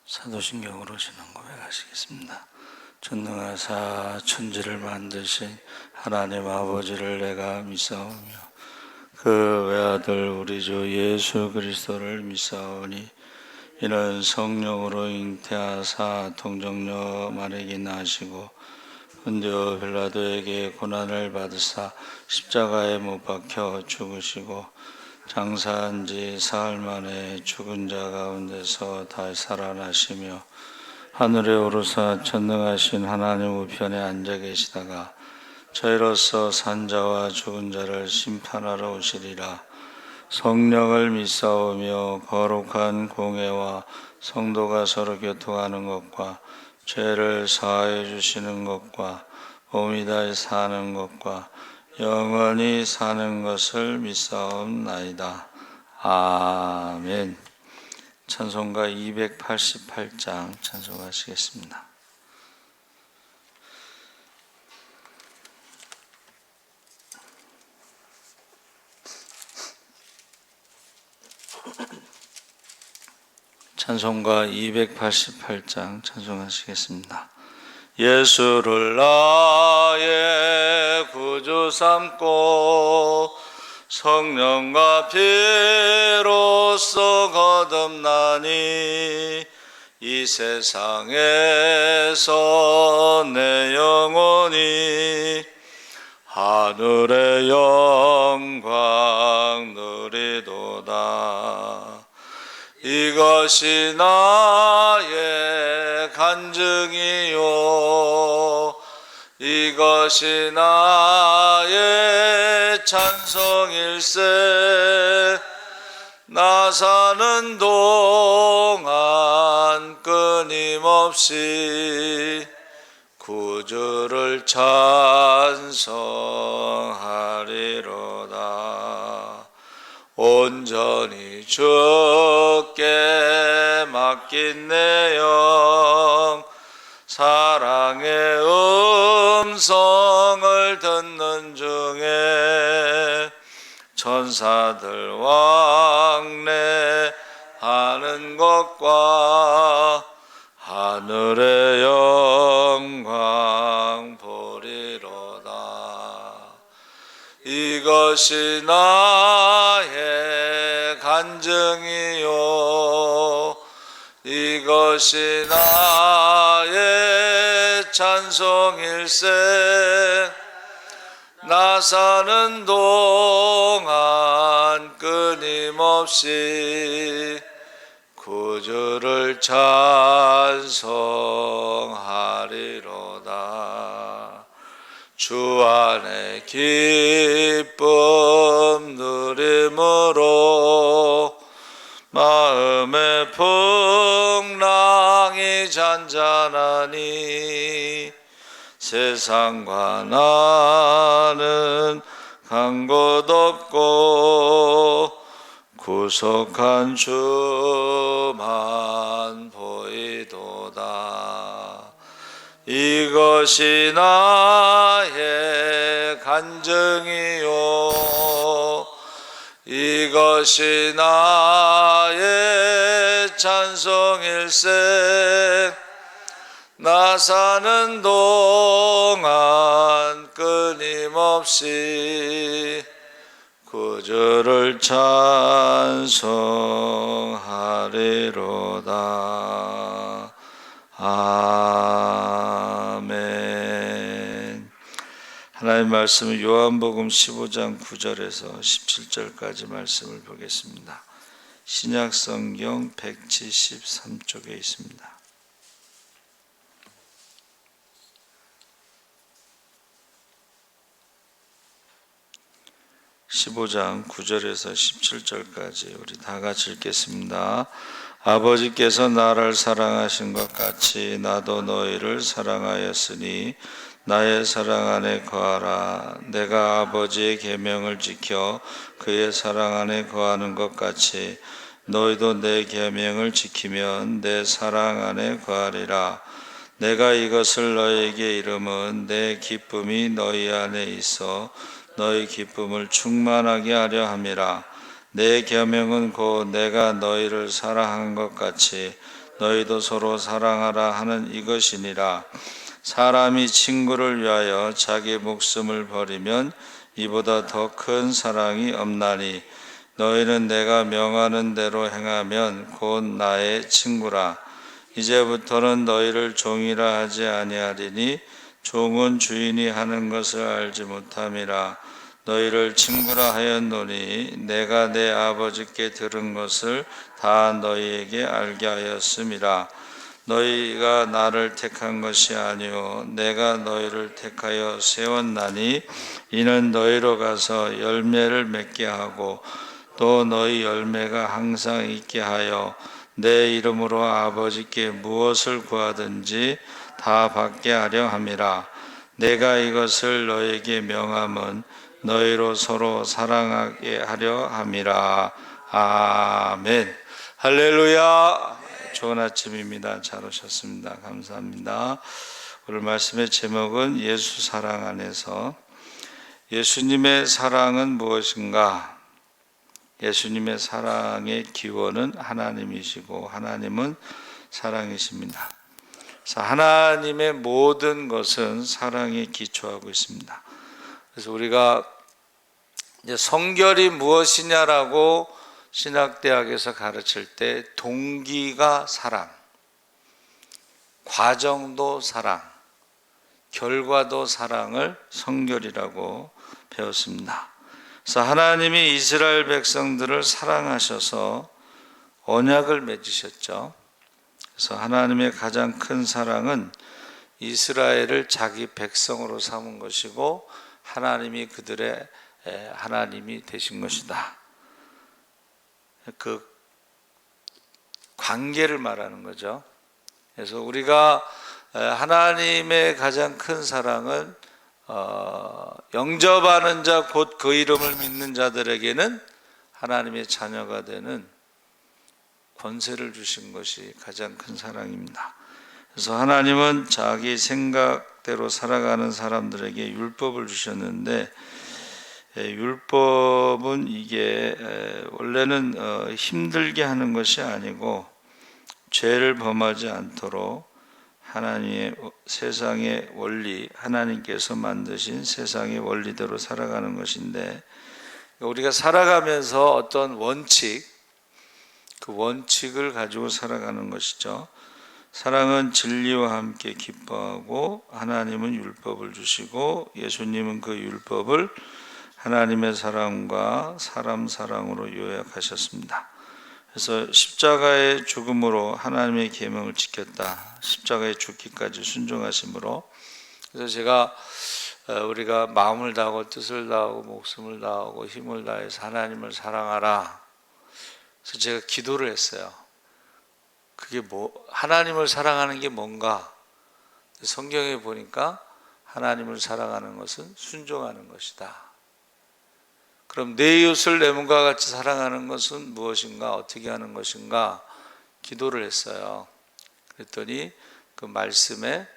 사도신경으로 신앙 고백하시겠습니다. 전능하사 천지를 만드신 하나님 아버지를 내가 믿사오며 그 외아들 우리 주 예수 그리스도를 믿사오니 이는 성령으로 잉태하사 동정녀 마리아에게 나시고 본디오 빌라도에게 고난을 받으사 십자가에 못 박혀 죽으시고 장사한 지 사흘 만에 죽은 자 가운데서 다시 살아나시며 하늘에 오르사 전능하신 하나님 우편에 앉아 계시다가 저희로서 산자와 죽은 자를 심판하러 오시리라. 성령을 믿사오며 거룩한 공회와 성도가 서로 교통하는 것과 죄를 사하여 주시는 것과 몸이 다시 사는 것과 영원히 사는 것을 믿사옵나이다. 아멘. 찬송가 288장 찬송하시겠습니다. 찬송가 288장 찬송하시겠습니다. 예수를 나의 구주 삼고 성령과 피로써 거듭나니 이 세상에서 내 영혼이 하늘의 영광 누리도다. 이것이 나의 간증이요 이것이 나의 찬송일세. 나 사는 동안 끊임없이 구주를 찬송하리로다. 온전히 주께 맡긴 내 영 사랑의 음성을 듣는 중에 천사들 왕래하는 것과 하늘의 영광 보리로다. 이것이 나의 간증이요 이것이 나의 찬송일세. 나 사는 동안 끊임없이 구주를 찬송하리로다. 주 안에 기쁨 누림으로 마음의 풍랑이 잔잔하니 세상과 나는 간 곳 없고 구속한 주만 보이도다. 이것이 나의 간증이요 이것이 나의 찬송일세. 나 사는 동안 끊임없이 구주를 찬송하리로다. 아멘. 하나님의 말씀은 요한복음 15장 9절에서 17절까지 말씀을 보겠습니다. 신약성경 173쪽에 있습니다. 15장 9절에서 17절까지 우리 다 같이 읽겠습니다. 아버지께서 나를 사랑하신 것 같이 나도 너희를 사랑하였으니 나의 사랑 안에 거하라. 내가 아버지의 계명을 지켜 그의 사랑 안에 거하는 것 같이 너희도 내 계명을 지키면 내 사랑 안에 거하리라. 내가 이것을 너희에게 이름은 내 기쁨이 너희 안에 있어 너희 기쁨을 충만하게 하려 함이라. 내 계명은 곧 내가 너희를 사랑한 것 같이 너희도 서로 사랑하라 하는 이것이니라. 사람이 친구를 위하여 자기 목숨을 버리면 이보다 더 큰 사랑이 없나니 너희는 내가 명하는 대로 행하면 곧 나의 친구라. 이제부터는 너희를 종이라 하지 아니하리니 종은 주인이 하는 것을 알지 못함이라. 너희를 친구라 하였노니 내가 내 아버지께 들은 것을 다 너희에게 알게 하였음이라. 너희가 나를 택한 것이 아니요 내가 너희를 택하여 세웠나니 이는 너희로 가서 열매를 맺게 하고 또 너희 열매가 항상 있게 하여 내 이름으로 아버지께 무엇을 구하든지 다 받게 하려 함이라. 내가 이것을 너희에게 명함은 너희로 서로 사랑하게 하려 함이라. 아멘. 할렐루야. 좋은 아침입니다. 잘 오셨습니다. 감사합니다. 오늘 말씀의 제목은 예수 사랑 안에서. 예수님의 사랑은 무엇인가? 예수님의 사랑의 기원은 하나님이시고 하나님은 사랑이십니다. 그래서 하나님의 모든 것은 사랑에 기초하고 있습니다. 그래서 우리가 이제 성결이 무엇이냐라고 신학대학에서 가르칠 때 동기가 사랑, 과정도 사랑, 결과도 사랑을 성결이라고 배웠습니다. 그래서 하나님이 이스라엘 백성들을 사랑하셔서 언약을 맺으셨죠. 그래서 하나님의 가장 큰 사랑은 이스라엘을 자기 백성으로 삼은 것이고 하나님이 그들의 하나님이 되신 것이다. 그 관계를 말하는 거죠. 그래서 우리가 하나님의 가장 큰 사랑은 영접하는 자 곧 그 이름을 믿는 자들에게는 하나님의 자녀가 되는 권세를 주신 것이 가장 큰 사랑입니다. 그래서 하나님은 자기 생각대로 살아가는 사람들에게 율법을 주셨는데 율법은 이게 원래는 힘들게 하는 것이 아니고 죄를 범하지 않도록 하나님의 세상의 원리, 하나님께서 만드신 세상의 원리대로 살아가는 것인데 우리가 살아가면서 어떤 원칙, 그 원칙을 가지고 살아가는 것이죠. 사랑은 진리와 함께 기뻐하고 하나님은 율법을 주시고 예수님은 그 율법을 하나님의 사랑과 사람 사랑으로 요약하셨습니다. 그래서 십자가의 죽음으로 하나님의 계명을 지켰다. 십자가에 죽기까지 순종하심으로. 그래서 제가 우리가 마음을 다하고 뜻을 다하고 목숨을 다하고 힘을 다해서 하나님을 사랑하라. 그래서 제가 기도를 했어요. 그게 하나님을 사랑하는 게 뭔가? 성경에 보니까 하나님을 사랑하는 것은 순종하는 것이다. 그럼 내 이웃을 내 몸과 같이 사랑하는 것은 무엇인가? 어떻게 하는 것인가? 기도를 했어요. 그랬더니 그 말씀에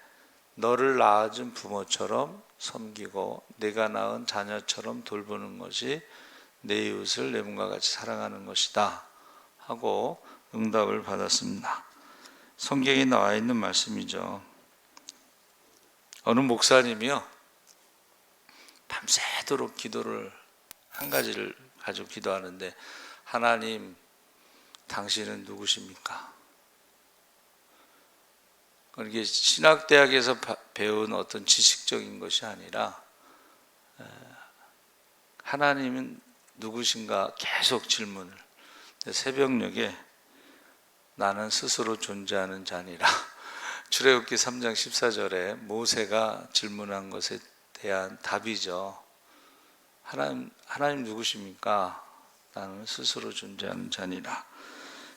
너를 낳아준 부모처럼 섬기고 내가 낳은 자녀처럼 돌보는 것이 내 이웃을 내 몸과 같이 사랑하는 것이다 하고 응답을 받았습니다. 성경에 나와 있는 말씀이죠. 어느 목사님이요 밤새도록 기도를 한 가지를 가지고 기도하는데 하나님 당신은 누구십니까? 이게 신학대학에서 배운 어떤 지식적인 것이 아니라 하나님은 누구신가 계속 질문을. 새벽녘에 나는 스스로 존재하는 자니라. 출애굽기 3장 14절에 모세가 질문한 것에 대한 답이죠. 하나님 누구십니까? 나는 스스로 존재하는 자니라.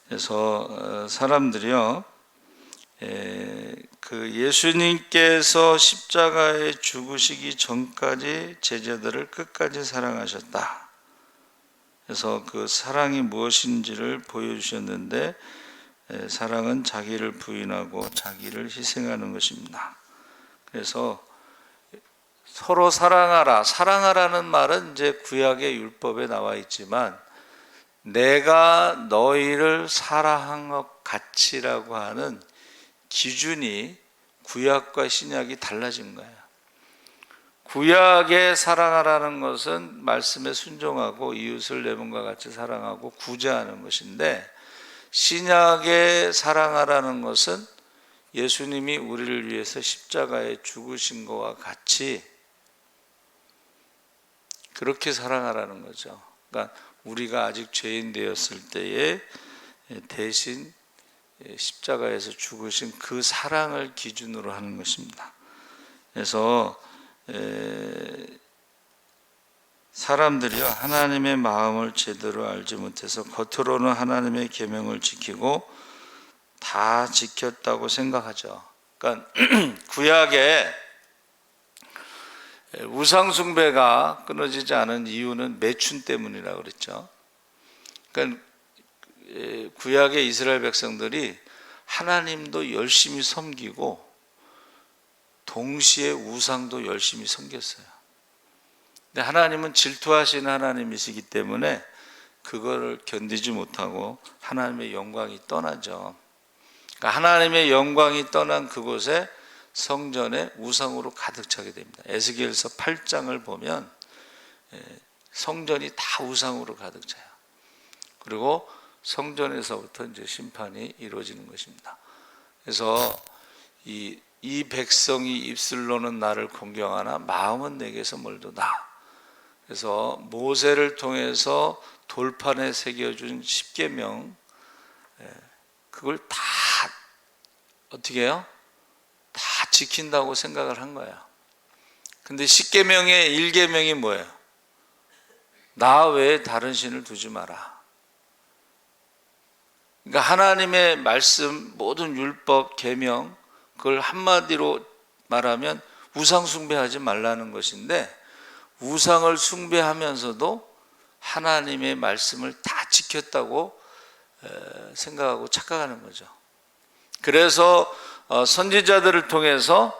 그래서 사람들이요, 그 예수님께서 십자가에 죽으시기 전까지 제자들을 끝까지 사랑하셨다. 그래서 그 사랑이 무엇인지를 보여주셨는데 사랑은 자기를 부인하고 자기를 희생하는 것입니다. 그래서 서로 사랑하라. 사랑하라는 말은 이제 구약의 율법에 나와 있지만 내가 너희를 사랑한 것 가치라고 하는 기준이 구약과 신약이 달라진 거예요. 구약의 사랑하라는 것은 말씀에 순종하고 이웃을 내 몸과 같이 사랑하고 구제하는 것인데, 신약의 사랑하라는 것은 예수님이 우리를 위해서 십자가에 죽으신 것과 같이 그렇게 사랑하라는 거죠. 그러니까 우리가 아직 죄인 되었을 때에 대신 십자가에서 죽으신 그 사랑을 기준으로 하는 것입니다. 그래서 사람들이요, 하나님의 마음을 제대로 알지 못해서 겉으로는 하나님의 계명을 지키고 다 지켰다고 생각하죠. 그러니까 구약에 우상 숭배가 끊어지지 않은 이유는 매춘 때문이라고 그랬죠. 그러니까 구약의 이스라엘 백성들이 하나님도 열심히 섬기고 동시에 우상도 열심히 섬겼어요. 근데 하나님은 질투하시는 하나님이시기 때문에 그거를 견디지 못하고 하나님의 영광이 떠나죠. 그러니까 하나님의 영광이 떠난 그곳에 성전에 우상으로 가득 차게 됩니다. 에스겔서 8장을 보면 성전이 다 우상으로 가득 차요. 그리고 성전에서부터 이제 심판이 이루어지는 것입니다. 그래서 이 백성이 입술로는 나를 공경하나 마음은 내게서 멀도다. 그래서 모세를 통해서 돌판에 새겨준 십계명, 그걸 다 어떻게 해요? 다 지킨다고 생각을 한 거야. 근데 십계명의 1계명이 뭐예요? 나 외에 다른 신을 두지 마라. 그러니까 하나님의 말씀, 모든 율법, 계명, 그걸 한마디로 말하면 우상 숭배하지 말라는 것인데, 우상을 숭배하면서도 하나님의 말씀을 다 지켰다고 생각하고 착각하는 거죠. 그래서 선지자들을 통해서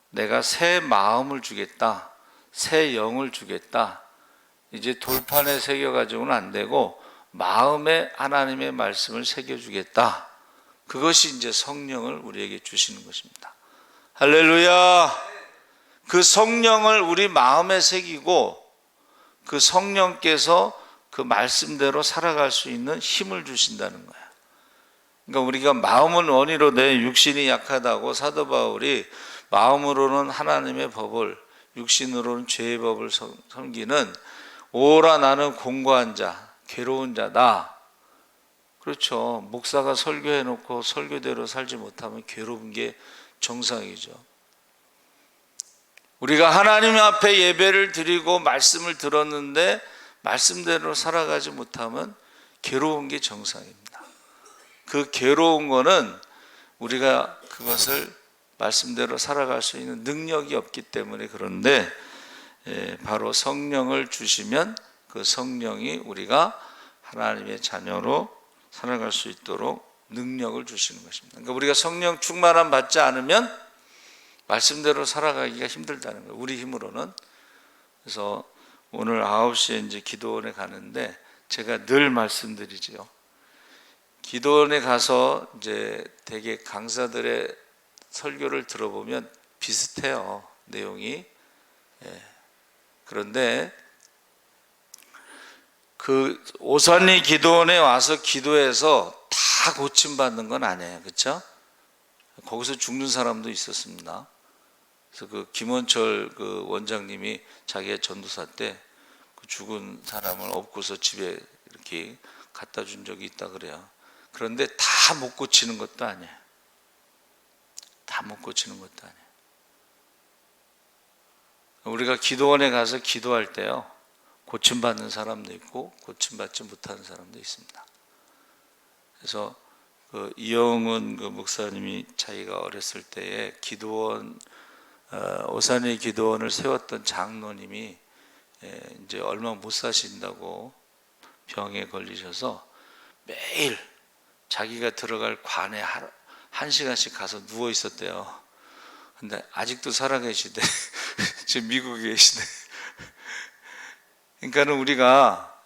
내가 새 마음을 주겠다, 새 영을 주겠다, 이제 돌판에 새겨가지고는 안 되고 마음에 하나님의 말씀을 새겨주겠다, 그것이 이제 성령을 우리에게 주시는 것입니다. 할렐루야. 그 성령을 우리 마음에 새기고 그 성령께서 그 말씀대로 살아갈 수 있는 힘을 주신다는 거예요. 그러니까 우리가 마음은 원이로 내 육신이 약하다고 사도 바울이 마음으로는 하나님의 법을, 육신으로는 죄의 법을 섬기는 오라 나는 공고한 자, 괴로운 자다. 그렇죠. 목사가 설교해놓고 설교대로 살지 못하면 괴로운 게 정상이죠. 우리가 하나님 앞에 예배를 드리고 말씀을 들었는데 말씀대로 살아가지 못하면 괴로운 게 정상입니다. 그 괴로운 거는 우리가 그것을 말씀대로 살아갈 수 있는 능력이 없기 때문에 그런데, 바로 성령을 주시면 그 성령이 우리가 하나님의 자녀로 살아갈 수 있도록 능력을 주시는 것입니다. 그러니까 우리가 성령 충만함 받지 않으면 말씀대로 살아가기가 힘들다는 거예요, 우리 힘으로는. 그래서 오늘 9시에 이제 기도원에 가는데 제가 늘 말씀드리지요. 기도원에 가서 이제 되게 강사들의 설교를 들어보면 비슷해요, 내용이. 그런데 그 오산리 기도원에 와서 기도해서 다 고침받는 건 아니에요, 그렇죠? 거기서 죽는 사람도 있었습니다. 그래서 그 김원철 그 원장님이 자기의 전도사 때 그 죽은 사람을 업고서 집에 이렇게 갖다 준 적이 있다 그래요. 그런데 다 못 고치는 것도 아니에요. 다 못 고치는 것도 아니에요. 우리가 기도원에 가서 기도할 때요, 고침받는 사람도 있고 고침받지 못하는 사람도 있습니다. 그래서 그 이영은 그 목사님이 자기가 어렸을 때에 기도원, 오산리 기도원을 세웠던 장로님이 이제 얼마 못 사신다고 병에 걸리셔서 매일 자기가 들어갈 관에 1시간씩 가서 누워 있었대요. 근데 아직도 살아계시대. 지금 미국에 계시대. 그러니까는 우리가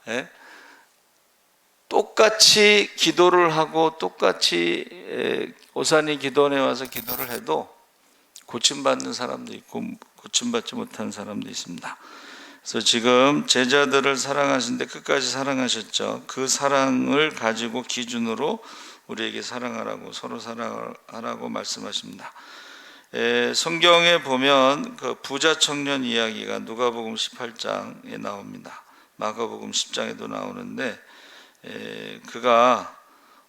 똑같이 기도를 하고 똑같이 오산이 기도원에 와서 기도를 해도 고침받는 사람도 있고 고침받지 못한 사람도 있습니다. 그래서 지금 제자들을 사랑하신데 끝까지 사랑하셨죠. 그 사랑을 가지고 기준으로 우리에게 사랑하라고, 서로 사랑하라고 말씀하십니다. 성경에 보면 그 부자 청년 이야기가 누가복음 18장에 나옵니다. 마가복음 10장에도 나오는데 그가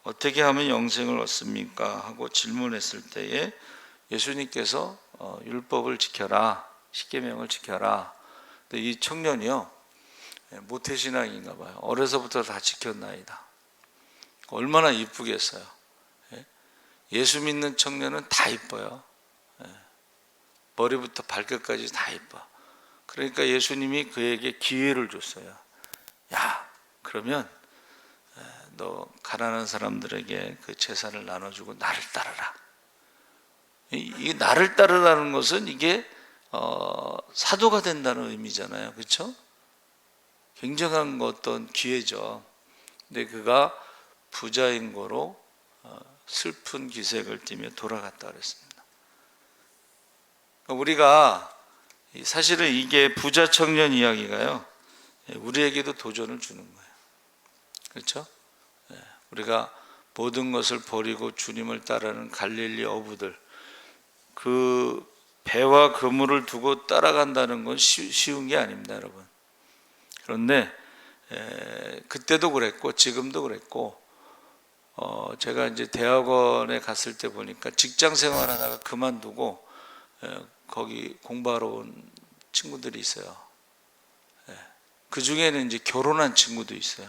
어떻게 하면 영생을 얻습니까? 하고 질문했을 때에 예수님께서 율법을 지켜라, 십계명을 지켜라. 근데 이 청년이요, 모태신앙인가 봐요. 어려서부터 다 지켰나이다. 얼마나 이쁘겠어요. 예수 믿는 청년은 다 이뻐요. 머리부터 발끝까지 다 이뻐. 그러니까 예수님이 그에게 기회를 줬어요. 야, 그러면 너 가난한 사람들에게 그 재산을 나눠주고 나를 따르라. 이 나를 따르라는 것은 이게 사도가 된다는 의미잖아요. 그렇죠? 굉장한 어떤 기회죠. 근데 그가 부자인 거로 슬픈 기색을 띠며 돌아갔다 그랬습니다. 우리가 사실은 이게 부자 청년 이야기가요, 우리에게도 도전을 주는 거예요. 그렇죠? 우리가 모든 것을 버리고 주님을 따르는 갈릴리 어부들, 그 배와 그물을 두고 따라간다는 건 쉬운 게 아닙니다, 여러분. 그런데 그때도 그랬고 지금도 그랬고, 제가 이제 대학원에 갔을 때 보니까 직장 생활하다가 그만두고 거기 공부하러 온 친구들이 있어요. 그 중에는 이제 결혼한 친구도 있어요.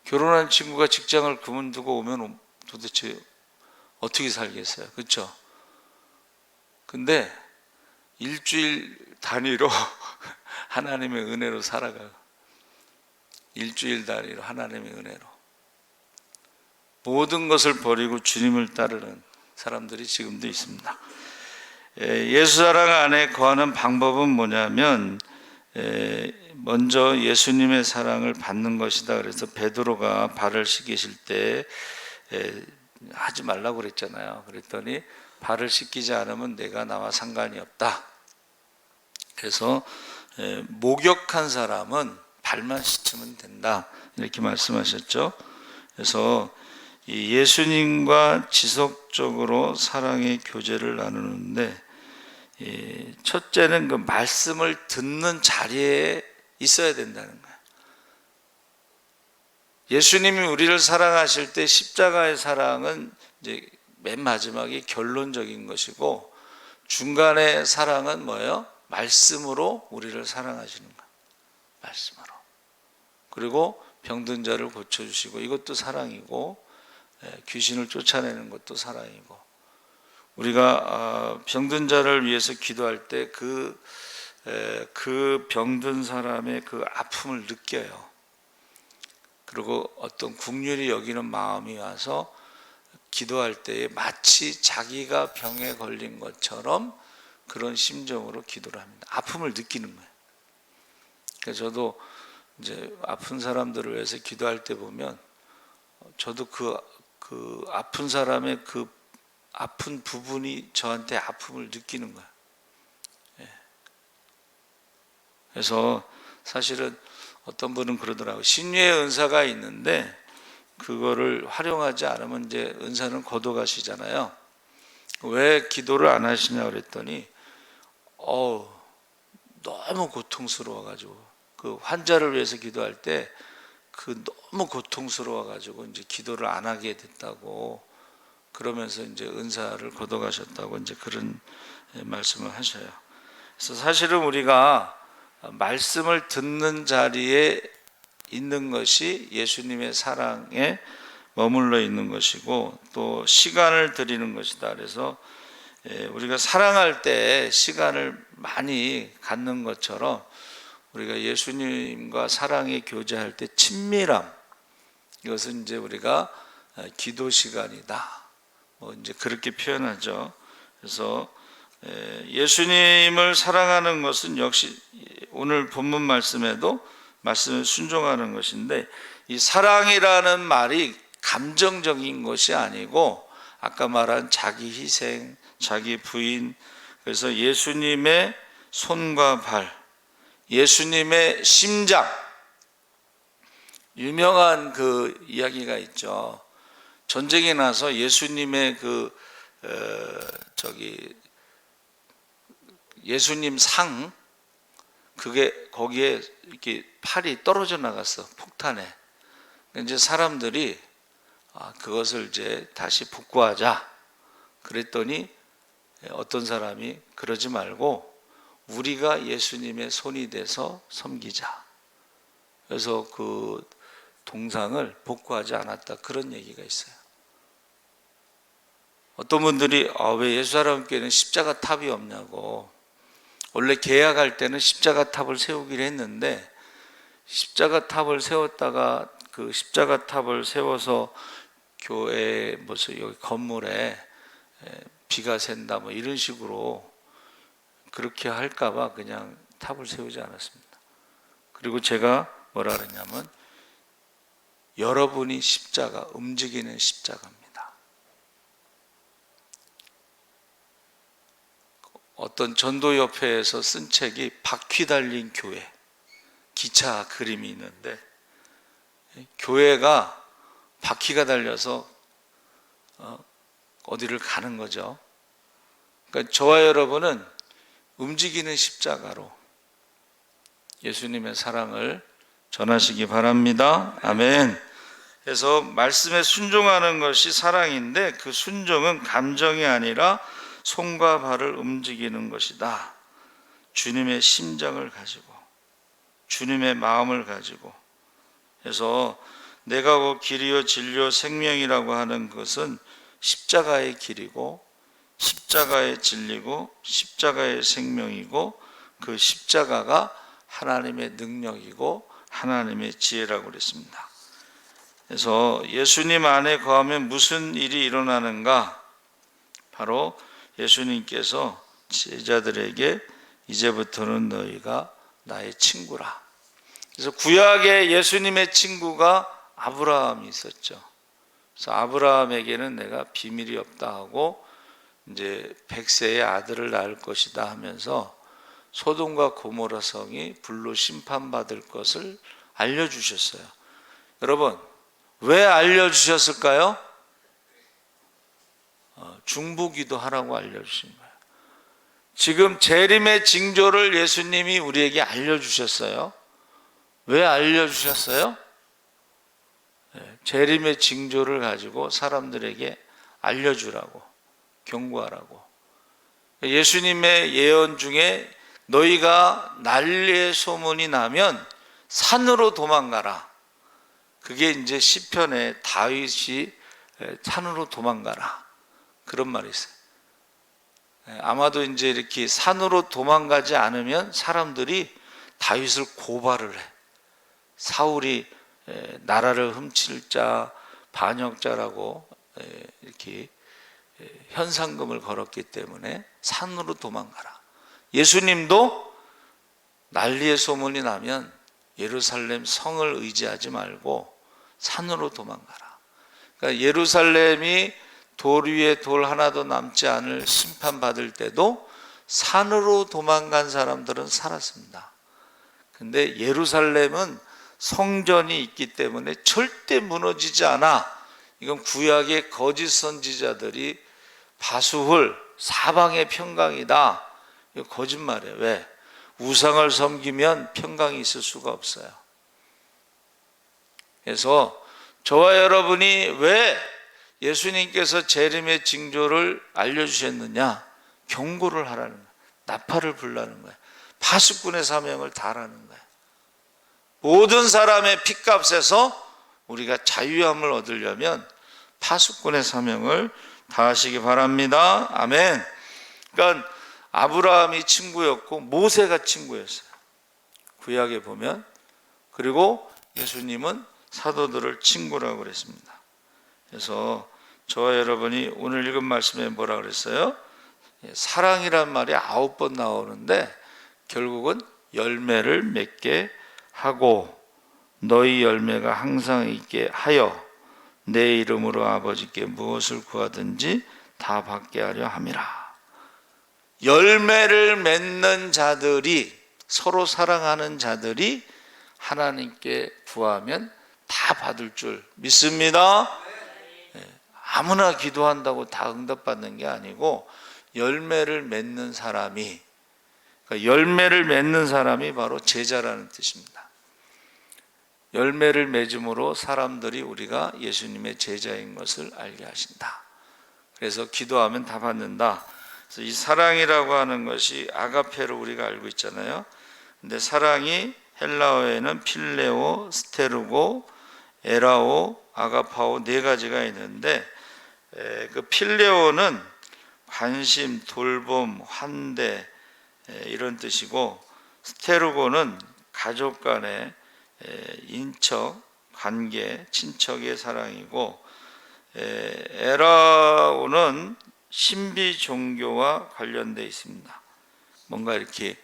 결혼한 친구가 직장을 그만두고 오면 도대체 어떻게 살겠어요? 그렇죠? 근데 일주일 단위로 하나님의 은혜로 살아가요. 일주일 단위로 하나님의 은혜로 모든 것을 버리고 주님을 따르는 사람들이 지금도 있습니다. 예수 사랑 안에 거하는 방법은 뭐냐면 먼저 예수님의 사랑을 받는 것이다. 그래서 베드로가 발을 씻기실 때 하지 말라고 그랬잖아요. 그랬더니 발을 씻기지 않으면 내가 나와 상관이 없다. 그래서 목욕한 사람은 발만 씻으면 된다, 이렇게 말씀하셨죠. 그래서 예수님과 지속적으로 사랑의 교제를 나누는데, 첫째는 그 말씀을 듣는 자리에 있어야 된다는 거예요. 예수님이 우리를 사랑하실 때 십자가의 사랑은 이제 맨 마지막에 결론적인 것이고, 중간의 사랑은 뭐예요? 말씀으로 우리를 사랑하시는 거예요. 말씀으로. 그리고 병든 자를 고쳐주시고, 이것도 사랑이고, 귀신을 쫓아내는 것도 사랑이고, 우리가 병든 자를 위해서 기도할 때 그 병든 사람의 그 아픔을 느껴요. 그리고 어떤 긍휼히 여기는 마음이 와서 기도할 때에 마치 자기가 병에 걸린 것처럼 그런 심정으로 기도를 합니다. 아픔을 느끼는 거예요. 그래서 저도 이제 아픈 사람들을 위해서 기도할 때 보면 저도 그 아픈 사람의 그 아픈 부분이 저한테 아픔을 느끼는 거예요. 그래서 사실은 어떤 분은 그러더라고요. 신유의 은사가 있는데 그거를 활용하지 않으면 이제 은사는 걷어가시잖아요. 왜 기도를 안 하시냐 그랬더니 너무 고통스러워가지고, 그 환자를 위해서 기도할 때 그 너무 고통스러워가지고 이제 기도를 안 하게 됐다고, 그러면서 이제 은사를 걷어가셨다고 이제 그런 말씀을 하셔요. 그래서 사실은 우리가 말씀을 듣는 자리에 있는 것이 예수님의 사랑에 머물러 있는 것이고, 또 시간을 드리는 것이다. 그래서 우리가 사랑할 때 시간을 많이 갖는 것처럼 우리가 예수님과 사랑의 교제할 때 친밀함, 이것은 이제 우리가 기도 시간이다, 이제 그렇게 표현하죠. 그래서 예수님을 사랑하는 것은 역시 오늘 본문 말씀에도 말씀을 순종하는 것인데, 이 사랑이라는 말이 감정적인 것이 아니고 아까 말한 자기 희생, 자기 부인, 그래서 예수님의 손과 발, 예수님의 심장, 유명한 그 이야기가 있죠. 전쟁이 나서 예수님의 예수님 상, 그게 거기에 이렇게 팔이 떨어져 나갔어, 폭탄에. 이제 사람들이 그것을 이제 다시 복구하자 그랬더니 어떤 사람이 그러지 말고 우리가 예수님의 손이 돼서 섬기자. 그래서 그 동상을 복구하지 않았다, 그런 얘기가 있어요. 어떤 분들이 왜 예수사람께는 십자가 탑이 없냐고. 원래 계약할 때는 십자가 탑을 세우기로 했는데 십자가 탑을 세웠다가 그 십자가 탑을 세워서 교회 무슨 여기 건물에 비가 샌다 뭐 이런 식으로 그렇게 할까봐 그냥 탑을 세우지 않았습니다. 그리고 제가 뭐라 그랬냐면 여러분이 십자가, 움직이는 십자가입니다. 어떤 전도협회에서 쓴 책이 바퀴 달린 교회, 기차 그림이 있는데 교회가 바퀴가 달려서 어디를 가는 거죠. 그러니까 저와 여러분은 움직이는 십자가로 예수님의 사랑을 전하시기 바랍니다. 아멘. 그래서 말씀에 순종하는 것이 사랑인데 그 순종은 감정이 아니라 손과 발을 움직이는 것이다. 주님의 심장을 가지고, 주님의 마음을 가지고. 그래서 내가 곧 길이요 진리요 생명이라고 하는 것은 십자가의 길이고 십자가의 진리고 십자가의 생명이고 그 십자가가 하나님의 능력이고 하나님의 지혜라고 그랬습니다. 그래서 예수님 안에 거하면 무슨 일이 일어나는가? 바로 예수님께서 제자들에게 이제부터는 너희가 나의 친구라. 그래서 구약에 예수님의 친구가 아브라함이 있었죠. 그래서 아브라함에게는 내가 비밀이 없다 하고 이제 100세의 아들을 낳을 것이다 하면서 소돔과 고모라 성이 불로 심판받을 것을 알려주셨어요. 여러분, 왜 알려주셨을까요? 중보기도 하라고 알려주신 거예요. 지금 재림의 징조를 예수님이 우리에게 알려주셨어요. 왜 알려주셨어요? 재림의 징조를 가지고 사람들에게 알려주라고, 경고하라고. 예수님의 예언 중에 너희가 난리의 소문이 나면 산으로 도망가라. 그게 이제 시편에 다윗이 산으로 도망가라, 그런 말이 있어요. 아마도 이제 이렇게 산으로 도망가지 않으면 사람들이 다윗을 고발을 해. 사울이 나라를 훔칠 자, 반역자라고 이렇게 현상금을 걸었기 때문에 산으로 도망가라. 예수님도 난리의 소문이 나면 예루살렘 성을 의지하지 말고 산으로 도망가라. 그러니까 예루살렘이 돌 위에 돌 하나도 남지 않을 심판받을 때도 산으로 도망간 사람들은 살았습니다. 근데 예루살렘은 성전이 있기 때문에 절대 무너지지 않아. 이건 구약의 거짓 선지자들이 바수훌 사방의 평강이다, 이거 거짓말이에요. 왜? 우상을 섬기면 평강이 있을 수가 없어요. 그래서 저와 여러분이 왜 예수님께서 재림의 징조를 알려주셨느냐? 경고를 하라는 거예요. 나팔을 불라는 거예요. 파수꾼의 사명을 다하라는 거예요. 모든 사람의 핏값에서 우리가 자유함을 얻으려면 파수꾼의 사명을 다하시기 바랍니다. 아멘. 그러니까 아브라함이 친구였고 모세가 친구였어요, 구약에 보면. 그리고 예수님은 사도들을 친구라고 그랬습니다. 그래서 저와 여러분이 오늘 읽은 말씀에 뭐라 그랬어요? 사랑이란 말이 9번 나오는데 결국은 열매를 맺게 하고 너희 열매가 항상 있게 하여 내 이름으로 아버지께 무엇을 구하든지 다 받게 하려 함이라. 열매를 맺는 자들이, 서로 사랑하는 자들이 하나님께 구하면 다 받을 줄 믿습니다. 아무나 기도한다고 다 응답받는 게 아니고 열매를 맺는 사람이, 그러니까 열매를 맺는 사람이 바로 제자라는 뜻입니다. 열매를 맺음으로 사람들이 우리가 예수님의 제자인 것을 알게 하신다. 그래서 기도하면 다 받는다. 그래서 이 사랑이라고 하는 것이 아가페로 우리가 알고 있잖아요. 근데 사랑이 헬라어에는 필레오, 스테르고, 에라오, 아가파오 네 가지가 있는데, 그 필레오는 관심, 돌봄, 환대 이런 뜻이고, 스테르고는 가족 간의 인척, 관계, 친척의 사랑이고, 에라오는 신비 종교와 관련되어 있습니다. 뭔가 이렇게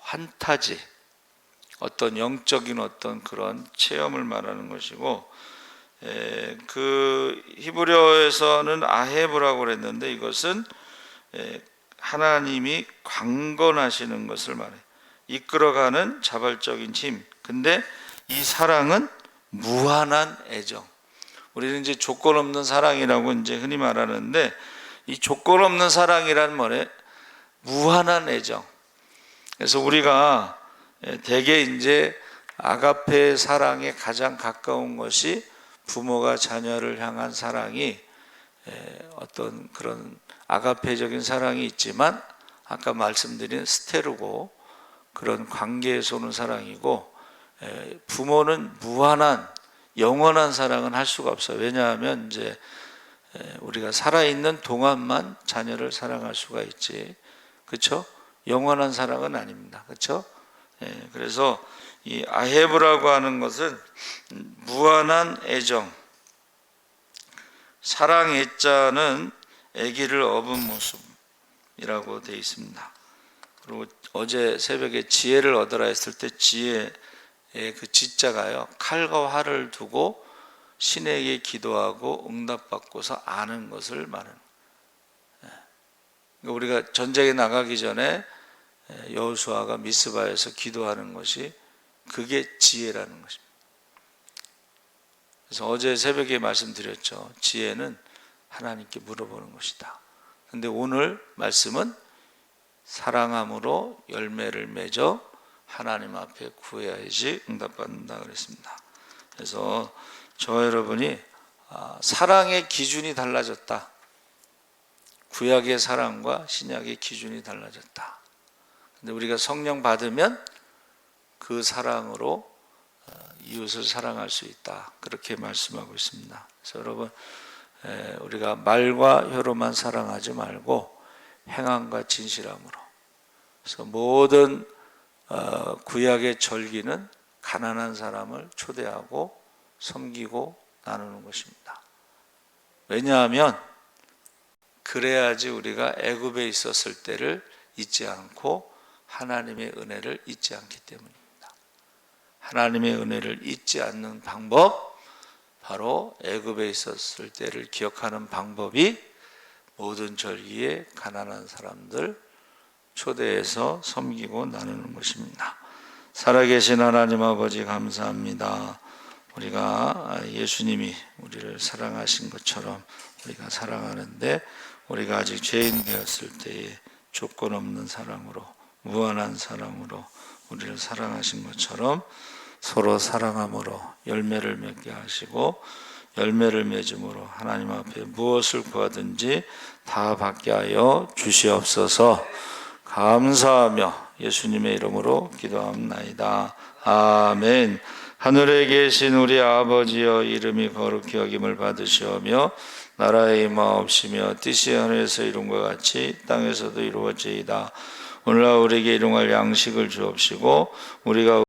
환타지, 어떤 영적인 어떤 그런 체험을 말하는 것이고, 그 히브리어에서는 아헤브라고 그랬는데 이것은 하나님이 강건하시는 것을 말해요. 이끌어가는 자발적인 힘. 근데 이 사랑은 무한한 애정. 우리는 이제 조건 없는 사랑이라고 이제 흔히 말하는데, 이 조건 없는 사랑이란 말에 무한한 애정. 그래서 우리가 대개 이제 아가페 사랑에 가장 가까운 것이 부모가 자녀를 향한 사랑이 어떤 그런 아가페적인 사랑이 있지만, 아까 말씀드린 스테르고 그런 관계에서 오는 사랑이고, 부모는 무한한 영원한 사랑은 할 수가 없어요. 왜냐하면 이제 우리가 살아있는 동안만 자녀를 사랑할 수가 있지, 그렇죠? 영원한 사랑은 아닙니다. 그렇죠? 그래서 이 아헤브라고 하는 것은 무한한 애정, 사랑 애자는 아기를 업은 모습이라고 되어 있습니다. 그리고 어제 새벽에 지혜를 얻으라 했을 때 지혜의 그 지자가요, 칼과 활을 두고 신에게 기도하고 응답받고서 아는 것을 말하는. 우리가 전쟁에 나가기 전에 여호수아가 미스바에서 기도하는 것이, 그게 지혜라는 것입니다. 그래서 어제 새벽에 말씀드렸죠. 지혜는 하나님께 물어보는 것이다. 근데 오늘 말씀은 사랑함으로 열매를 맺어 하나님 앞에 구해야지 응답받는다 그랬습니다. 그래서 저 여러분이 사랑의 기준이 달라졌다. 구약의 사랑과 신약의 기준이 달라졌다. 근데 우리가 성령 받으면 그 사랑으로 이웃을 사랑할 수 있다. 그렇게 말씀하고 있습니다. 그래서 여러분, 우리가 말과 혀로만 사랑하지 말고 행함과 진실함으로. 그래서 모든 구약의 절기는 가난한 사람을 초대하고 섬기고 나누는 것입니다. 왜냐하면 그래야지 우리가 애굽에 있었을 때를 잊지 않고 하나님의 은혜를 잊지 않기 때문입니다. 하나님의 은혜를 잊지 않는 방법, 바로 애굽에 있었을 때를 기억하는 방법이 모든 절기에 가난한 사람들 초대해서 섬기고 나누는 것입니다. 살아계신 하나님 아버지 감사합니다. 우리가 예수님이 우리를 사랑하신 것처럼 우리가 사랑하는데, 우리가 아직 죄인 되었을 때에 조건 없는 사랑으로, 무한한 사랑으로 우리를 사랑하신 것처럼 서로 사랑함으로 열매를 맺게 하시고, 열매를 맺음으로 하나님 앞에 무엇을 구하든지 다 받게 하여 주시옵소서. 감사하며 예수님의 이름으로 기도합나이다. 아멘. 하늘에 계신 우리 아버지여, 이름이 거룩히 여김을 받으시오며 나라의 임하옵시며 뜻이 하늘에서 이룬 것 같이 땅에서도 이루어지이다. 오늘날 우리에게 일용할 양식을 주옵시고, 우리가